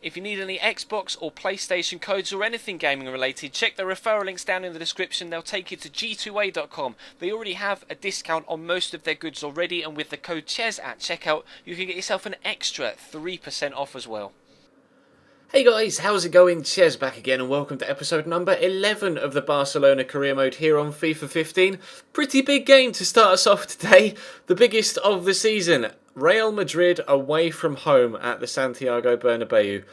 If you need any Xbox or PlayStation codes or anything gaming related, check the referral links down in the description. They'll take you to g2a.com. They already have a discount on most of their goods already, and with the code CHES at checkout, you can get yourself an extra 3% off as well. Hey guys, how's it going? Ches back again and welcome to episode number 11 of the Barcelona career mode here on FIFA 15. Pretty big game to start us off today, the biggest of the season. Real Madrid away from home at the Santiago Bernabeu.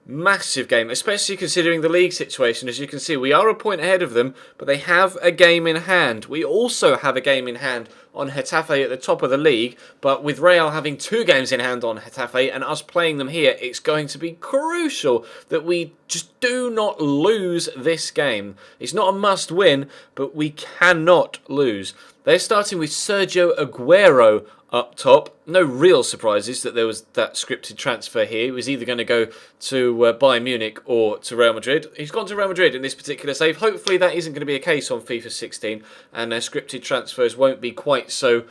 Massive game, especially considering the league situation. As you can see, we are a point ahead of them, but they have a game in hand. We also have a game in hand on Getafe at the top of the league, but with Real having 2 games in hand on Getafe and us playing them here, it's going to be crucial that we just do not lose this game. It's not a must win, but we cannot lose. They're starting with Sergio Aguero up top. No real surprises that there was that scripted transfer here. He was either going to go to Bayern Munich or to Real Madrid. He's gone to Real Madrid in this particular save. Hopefully that isn't going to be a case on FIFA 16 and scripted transfers won't be quite so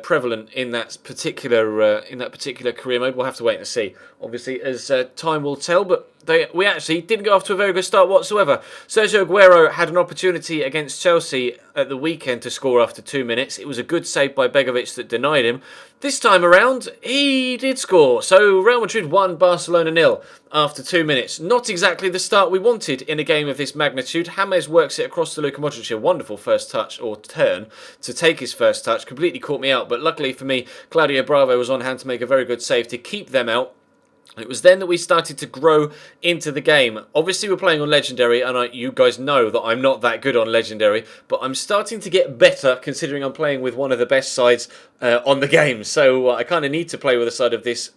prevalent in that particular career mode. We'll have to wait and see, obviously, as time will tell. But we actually didn't go off to a very good start whatsoever. Sergio Aguero had an opportunity against Chelsea at the weekend to score after 2 minutes. It was a good save by Begovic that denied him. This time around, he did score. So Real Madrid won, Barcelona 0 after 2 minutes. Not exactly the start we wanted in a game of this magnitude. James works it across to Luka Modric. A wonderful first touch, or turn, to take his first touch. Completely caught me out, but luckily for me, Claudio Bravo was on hand to make a very good save to keep them out. It was then that we started to grow into the game. Obviously, we're playing on Legendary, and you guys know that I'm not that good on Legendary, but I'm starting to get better considering I'm playing with one of the best sides on the game. So I kind of need to play with a side of this,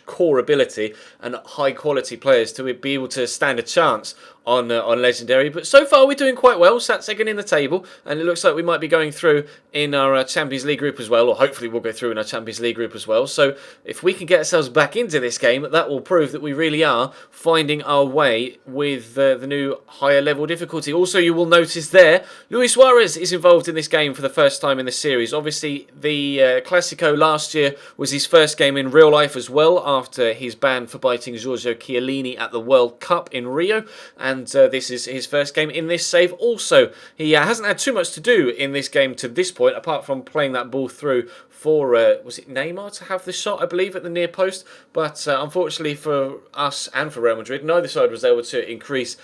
core ability and high quality players to be able to stand a chance on Legendary. But so far we're doing quite well, sat second in the table, and it looks like we might be going through in our Champions League group as well, or hopefully we'll go through in our Champions League group as well. So if we can get ourselves back into this game, that will prove that we really are finding our way with the new higher level difficulty. Also, you will notice there, Luis Suarez is involved in this game for the first time in the series. Obviously, the CLASICO last year was his first game in real life as well, after his ban for biting Giorgio Chiellini at the World Cup in Rio, and this is his first game in this save. Also, he hasn't had too much to do in this game to this point, apart from playing that ball through for, was it Neymar to have the shot, I believe, at the near post. But unfortunately for us and for Real Madrid, neither side was able to increase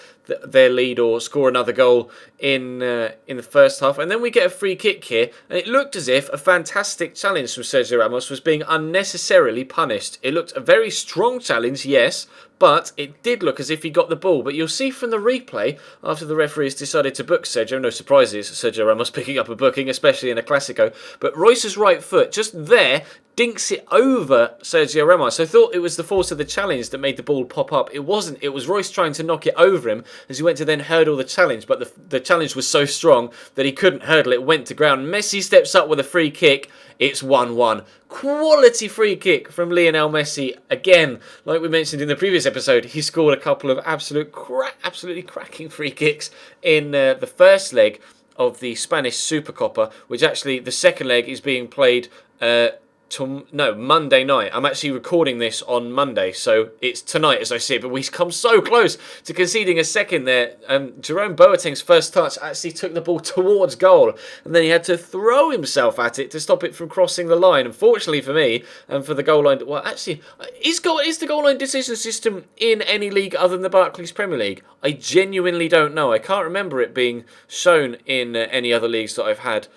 their lead or score another goal in the first half. And then we get a free kick here, and it looked as if a fantastic challenge from Sergio Ramos was being unnecessarily punished. It looked a very strong challenge, yes, but it did look as if he got the ball. But you'll see from the replay, after the referees decided to book Sergio, no surprises, Sergio Ramos picking up a booking, especially in a Clásico, but Royce's right foot, just there, dinks it over Sergio Ramos. I thought it was the force of the challenge that made the ball pop up. It wasn't. It was Royce trying to knock it over him as he went to then hurdle the challenge, but the challenge was so strong that he couldn't hurdle it, went to ground. Messi steps up with a free kick. It's 1-1. Quality free kick from Lionel Messi. Again, like we mentioned in the previous episode, he scored a couple of absolutely cracking free kicks in the first leg of the Spanish Supercopa, which actually the second leg is being played Monday night. I'm actually recording this on Monday, so it's tonight as I see it, but we've come so close to conceding a second there. Jerome Boateng's first touch actually took the ball towards goal, and then he had to throw himself at it to stop it from crossing the line. Unfortunately for me, and for the goal line, well, actually, is the goal line decision system in any league other than the Barclays Premier League? I genuinely don't know. I can't remember it being shown in any other leagues that I've had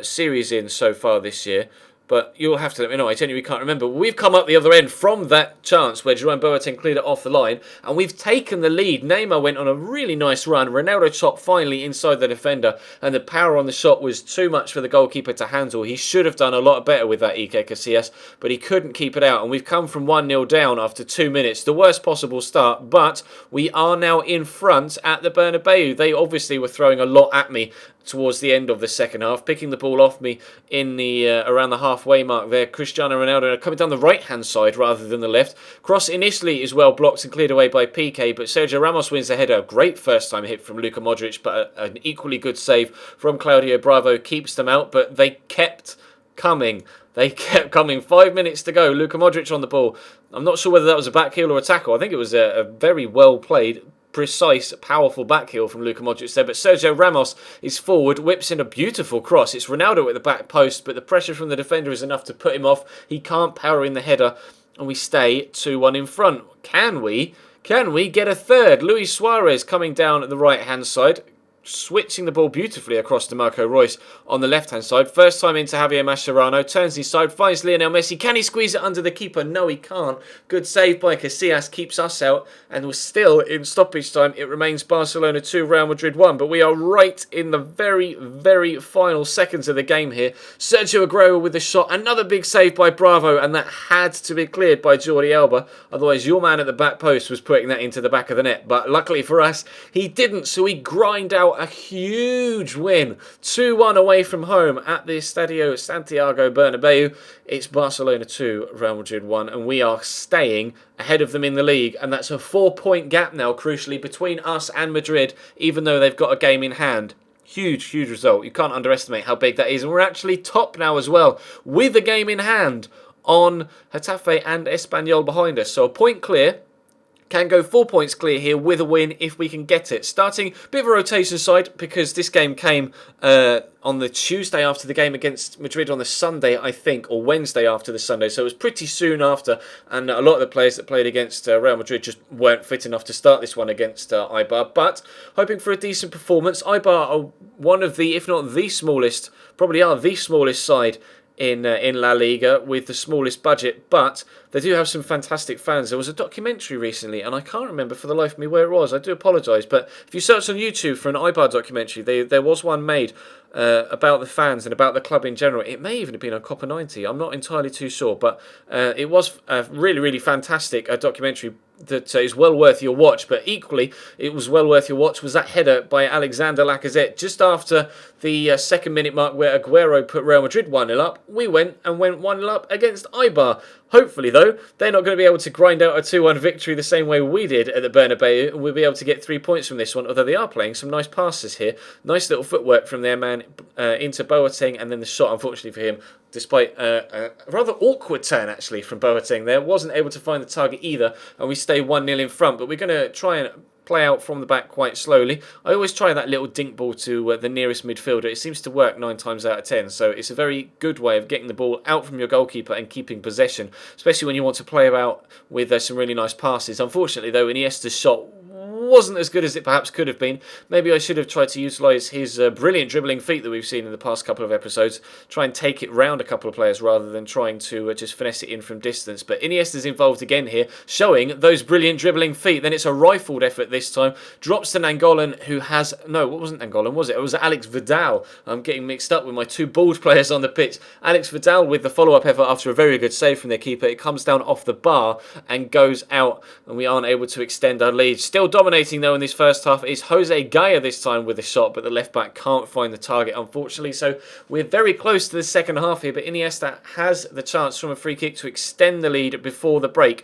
series in so far this year. But you'll have to let me know. I genuinely can't remember. We've come up the other end from that chance where Jerome Boateng cleared it off the line, and we've taken the lead. Neymar went on a really nice run. Ronaldo shot finally inside the defender, and the power on the shot was too much for the goalkeeper to handle. He should have done a lot better with that, Iker Casillas, but he couldn't keep it out. And we've come from 1-0 down after 2 minutes. The worst possible start, but we are now in front at the Bernabeu. They obviously were throwing a lot at me towards the end of the second half, picking the ball off me in the around the halfway mark there. Cristiano Ronaldo coming down the right-hand side rather than the left. Cross initially is well blocked and cleared away by Piqué, but Sergio Ramos wins the header. Great first-time hit from Luka Modric, but an equally good save from Claudio Bravo keeps them out, but they kept coming. They kept coming. 5 minutes to go. Luka Modric on the ball. I'm not sure whether that was a back heel or a tackle. I think it was a very well played, precise, powerful back heel from Luka Modric there. But Sergio Ramos is forward, whips in a beautiful cross. It's Ronaldo at the back post, but the pressure from the defender is enough to put him off. He can't power in the header, and we stay 2-1 in front. Can we get a third? Luis Suarez coming down at the right-hand side, switching the ball beautifully across to Marco Reus on the left-hand side. First time into Javier Mascherano. Turns his side, finds Lionel Messi. Can he squeeze it under the keeper? No, he can't. Good save by Casillas, keeps us out. And we're still in stoppage time. It remains Barcelona 2, Real Madrid 1. But we are right in the very, very final seconds of the game here. Sergio Aguero with the shot. Another big save by Bravo. And that had to be cleared by Jordi Alba. Otherwise, your man at the back post was putting that into the back of the net. But luckily for us, he didn't. So we grind out a huge win. 2-1 away from home at the Estadio Santiago Bernabeu. It's Barcelona 2, Real Madrid 1, and we are staying ahead of them in the league, and that's a 4-point gap now, crucially, between us and Madrid, even though they've got a game in hand. Huge result. You can't underestimate how big that is, and we're actually top now as well, with a game in hand on Getafe and Espanyol behind us. So a point clear. Can go 4 points clear here with a win if we can get it. Starting a bit of a rotation side because this game came on the Tuesday after the game against Madrid on the Sunday, I think, or Wednesday after the Sunday. So it was pretty soon after, and a lot of the players that played against Real Madrid just weren't fit enough to start this one against Eibar. But hoping for a decent performance. Eibar are one of the, if not the smallest, probably are the smallest side in La Liga with the smallest budget, but they do have some fantastic fans. There was a documentary recently, and I can't remember for the life of me where it was. I do apologise, but if you search on YouTube for an Eibar documentary, there was one made about the fans and about the club in general. It may even have been on Copper 90. I'm not entirely too sure, but it was a really fantastic documentary that is well worth your watch. But equally, it was well worth your watch was that header by Alexander Lacazette just after the second minute mark where Aguero put Real Madrid 1-0 up. We went 1-0 up against Eibar. Hopefully, though, they're not going to be able to grind out a 2-1 victory the same way we did at the Bernabeu. We'll be able to get 3 points from this one, although they are playing some nice passes here. Nice little footwork from their man into Boateng, and then the shot, unfortunately for him, despite a rather awkward turn, actually, from Boateng there. Wasn't able to find the target either, and we stay 1-0 in front. But we're going to try and play out from the back quite slowly. I always try that little dink ball to the nearest midfielder. It seems to work 9 times out of 10, so it's a very good way of getting the ball out from your goalkeeper and keeping possession, especially when you want to play about with some really nice passes. Unfortunately, though, Iniesta's shot wasn't as good as it perhaps could have been. Maybe I should have tried to utilise his brilliant dribbling feet that we've seen in the past couple of episodes, try and take it round a couple of players rather than trying to just finesse it in from distance. But Iniesta's involved again here, showing those brilliant dribbling feet. Then it's a rifled effort this time. Drops to Nangolan, who has... No, what wasn't Nangolan, was it? It was Alex Vidal. I'm getting mixed up with my two bald players on the pitch. Alex Vidal with the follow-up effort after a very good save from their keeper. It comes down off the bar and goes out, and we aren't able to extend our lead. Still dominating though in this first half is Jose Gaya this time with a shot, but the left back can't find the target, unfortunately. So we're very close to the second half here, but Iniesta has the chance from a free kick to extend the lead before the break.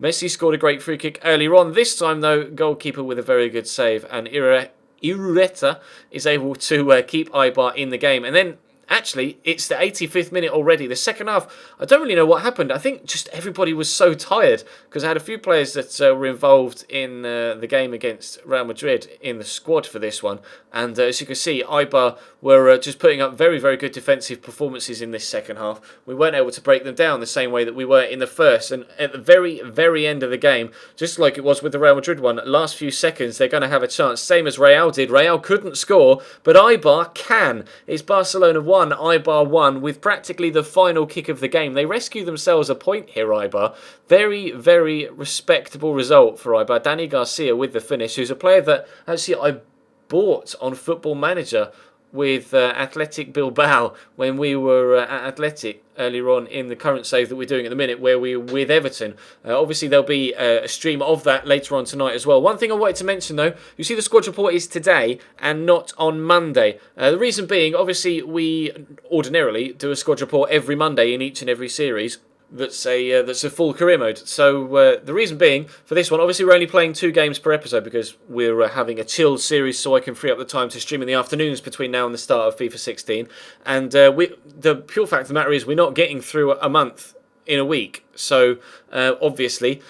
Messi scored a great free kick earlier on. This time though, goalkeeper with a very good save, and Irureta is able to keep Eibar in the game. And then actually, it's the 85th minute already. The second half, I don't really know what happened. I think just everybody was so tired because I had a few players that were involved in the game against Real Madrid in the squad for this one. And as you can see, Eibar were just putting up very, very good defensive performances in this second half. We weren't able to break them down the same way that we were in the first. And at the very, very end of the game, just like it was with the Real Madrid one, last few seconds, they're going to have a chance. Same as Real did. Real couldn't score, but Eibar can. It's Barcelona 1, Eibar 1, with practically the final kick of the game. They rescue themselves a point here, Eibar. Very, very respectable result for Eibar. Danny Garcia with the finish, who's a player that actually I bought on Football Manager with Athletic Bilbao when we were at Athletic earlier on in the current save that we're doing at the minute where we're with Everton. Obviously there'll be a stream of that later on tonight as well. One thing I wanted to mention though, you see the squad report is today and not on Monday. The reason being, obviously we ordinarily do a squad report every Monday in each and every series. that's a full career mode. So the reason being for this one, obviously we're only playing 2 games per episode because we're having a chilled series, so I can free up the time to stream in the afternoons between now and the start of FIFA 16. And the pure fact of the matter is we're not getting through a month in a week. So obviously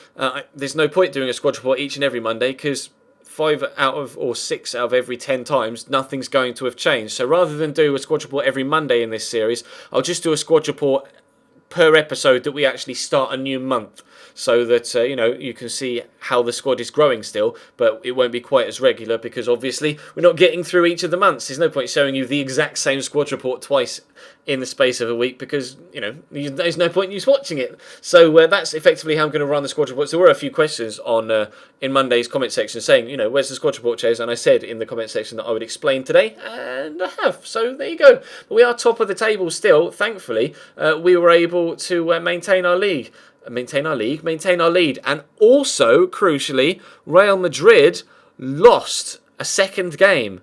there's no point doing a squad report each and every Monday because 6 out of every 10 times, nothing's going to have changed. So rather than do a squad report every Monday in this series, I'll just do a squad report per episode that we actually start a new month, so that you can see how the squad is growing still, but it won't be quite as regular because obviously we're not getting through each of the months. There's no point showing you the exact same squad report twice in the space of a week because there's no point in you watching it. So that's effectively how I'm going to run the squad report. So there were a few questions on in Monday's comment section saying, where's the squad report, Ches? And I said in the comment section that I would explain today, and I have. So there you go. But we are top of the table still. Thankfully, we were able to maintain our lead, and also, crucially, Real Madrid lost a second game.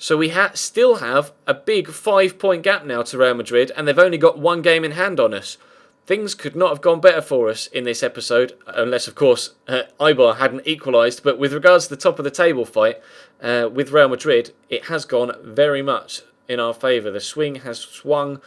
So we still have a big 5-point gap now to Real Madrid, and they've only got 1 game in hand on us. Things could not have gone better for us in this episode, unless, of course, Eibar hadn't equalised. But with regards to the top of the table fight with Real Madrid, it has gone very much in our favour. The swing has swung.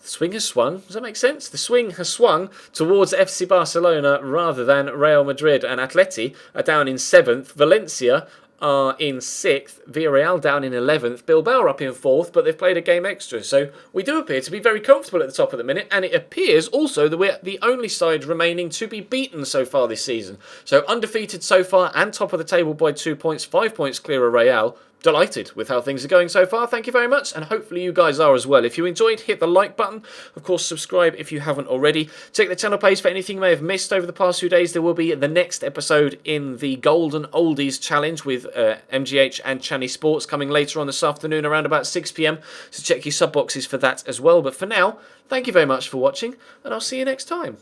Does that make sense? The swing has swung towards FC Barcelona rather than Real Madrid. And Atleti are down in 7th. Valencia are in 6th, Villarreal down in 11th, Bilbao are up in 4th, but they've played a game extra. So we do appear to be very comfortable at the top of the minute, and it appears also that we're the only side remaining to be beaten so far this season. So undefeated so far and top of the table by 2 points, 5 points clear of Real. Delighted with how things are going so far. Thank you very much, and hopefully you guys are as well. If you enjoyed, hit the like button. Of course, subscribe if you haven't already. Check the channel page for anything you may have missed over the past few days. There will be the next episode in the Golden Oldies Challenge with MGH and Channy Sports coming later on this afternoon around about 6 p.m. So check your sub boxes for that as well. But for now, thank you very much for watching, and I'll see you next time.